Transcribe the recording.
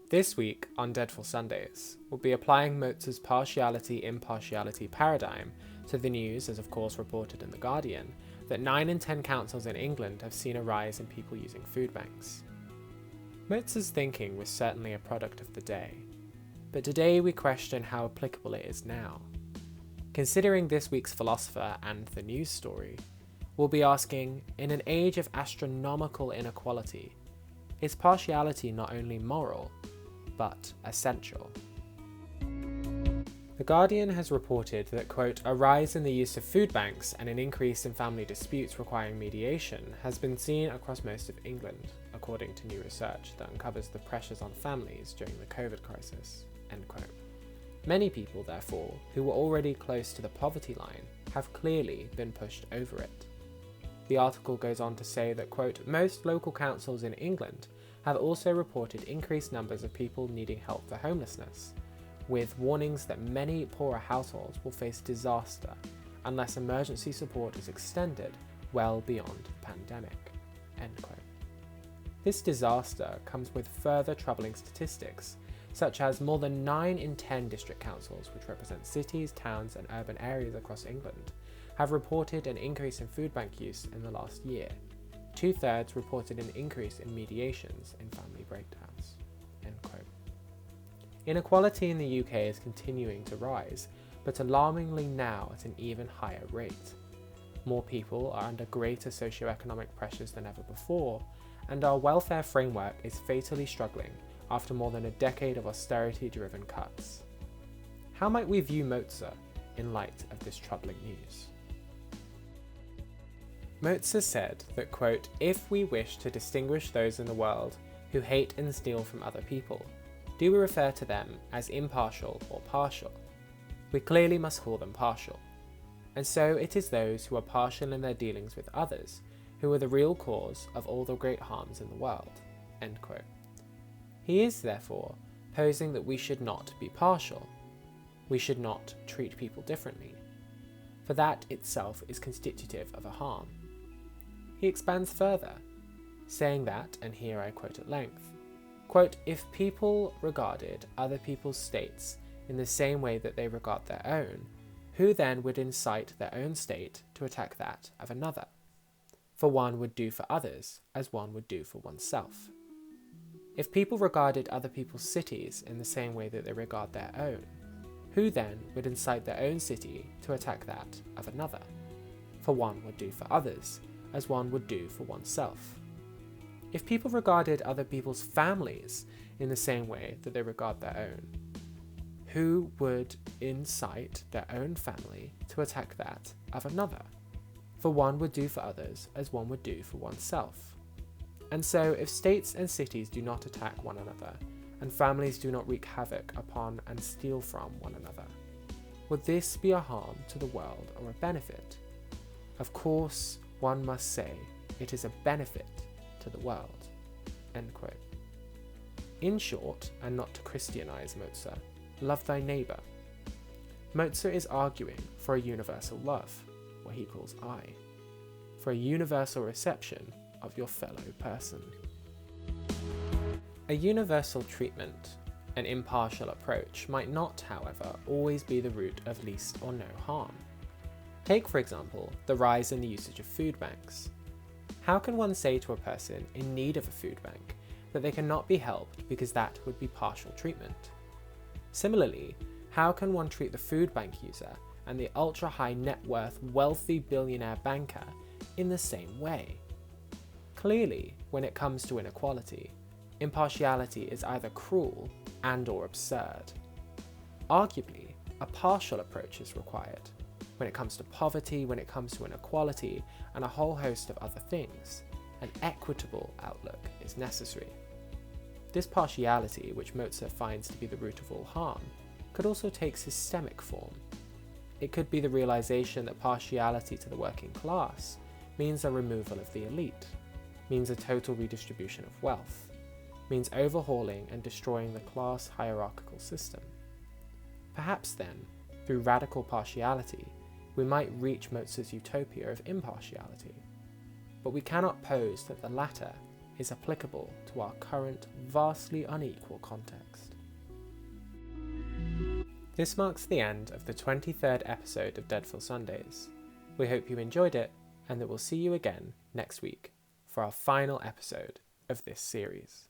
This week on Dreadful Sundays, we'll be applying Mozar's partiality impartiality paradigm to the news, as of course reported in The Guardian, that 9 in 10 councils in England have seen a rise in people using food banks. Mozar's thinking was certainly a product of the day, but today we question how applicable it is now. Considering this week's philosopher and the news story, we'll be asking, in an age of astronomical inequality, is partiality not only moral, but essential? The Guardian has reported that, quote, a rise in the use of food banks and an increase in family disputes requiring mediation has been seen across most of England, according to new research that uncovers the pressures on families during the COVID crisis, end quote. Many people, therefore, who were already close to the poverty line have clearly been pushed over it. The article goes on to say that, quote, most local councils in England have also reported increased numbers of people needing help for homelessness, with warnings that many poorer households will face disaster unless emergency support is extended well beyond the pandemic, end quote. This disaster comes with further troubling statistics, such as more than 9 in 10 district councils, which represent cities, towns and urban areas across England, have reported an increase in food bank use in the last year. 2/3 reported an increase in mediations in family breakdowns, end quote. Inequality in the UK is continuing to rise, but alarmingly now at an even higher rate. More people are under greater socioeconomic pressures than ever before, and our welfare framework is fatally struggling after more than a decade of austerity-driven cuts. How might we view Mozart in light of this troubling news? Mozart said that, quote, if we wish to distinguish those in the world who hate and steal from other people, do we refer to them as impartial or partial? We clearly must call them partial. And so it is those who are partial in their dealings with others who are the real cause of all the great harms in the world, end quote. He is, therefore, posing that we should not be partial. We should not treat people differently, for that itself is constitutive of a harm. He expands further, saying that, and here I quote at length, quote, if people regarded other people's states in the same way that they regard their own, who then would incite their own state to attack that of another? For one would do for others as one would do for oneself. If people regarded other people's cities in the same way that they regard their own, who then would incite their own city to attack that of another? For one would do for others as one would do for oneself. If people regarded other people's families in the same way that they regard their own, who would incite their own family to attack that of another? For one would do for others as one would do for oneself. And so, if states and cities do not attack one another, and families do not wreak havoc upon and steal from one another, would this be a harm to the world or a benefit? Of course, one must say it is a benefit to the world, end quote. In short, and not to Christianize Mozart, love thy neighbour. Mozart is arguing for a universal love, what he calls I, for a universal reception of your fellow person. A universal treatment, an impartial approach, might not, however, always be the route of least or no harm. Take, for example, the rise in the usage of food banks. How can one say to a person in need of a food bank that they cannot be helped because that would be partial treatment? Similarly, how can one treat the food bank user and the ultra-high net worth wealthy billionaire banker in the same way? Clearly, when it comes to inequality, impartiality is either cruel and/or absurd. Arguably, a partial approach is required. When it comes to poverty, when it comes to inequality, and a whole host of other things, an equitable outlook is necessary. This partiality, which Mozart finds to be the root of all harm, could also take systemic form. It could be the realization that partiality to the working class means a removal of the elite, means a total redistribution of wealth, means overhauling and destroying the class hierarchical system. Perhaps then, through radical partiality, we might reach Mozart's utopia of impartiality. But we cannot pose that the latter is applicable to our current, vastly unequal context. This marks the end of the 23rd episode of Deadful Sundays. We hope you enjoyed it, and that we'll see you again next week for our final episode of this series.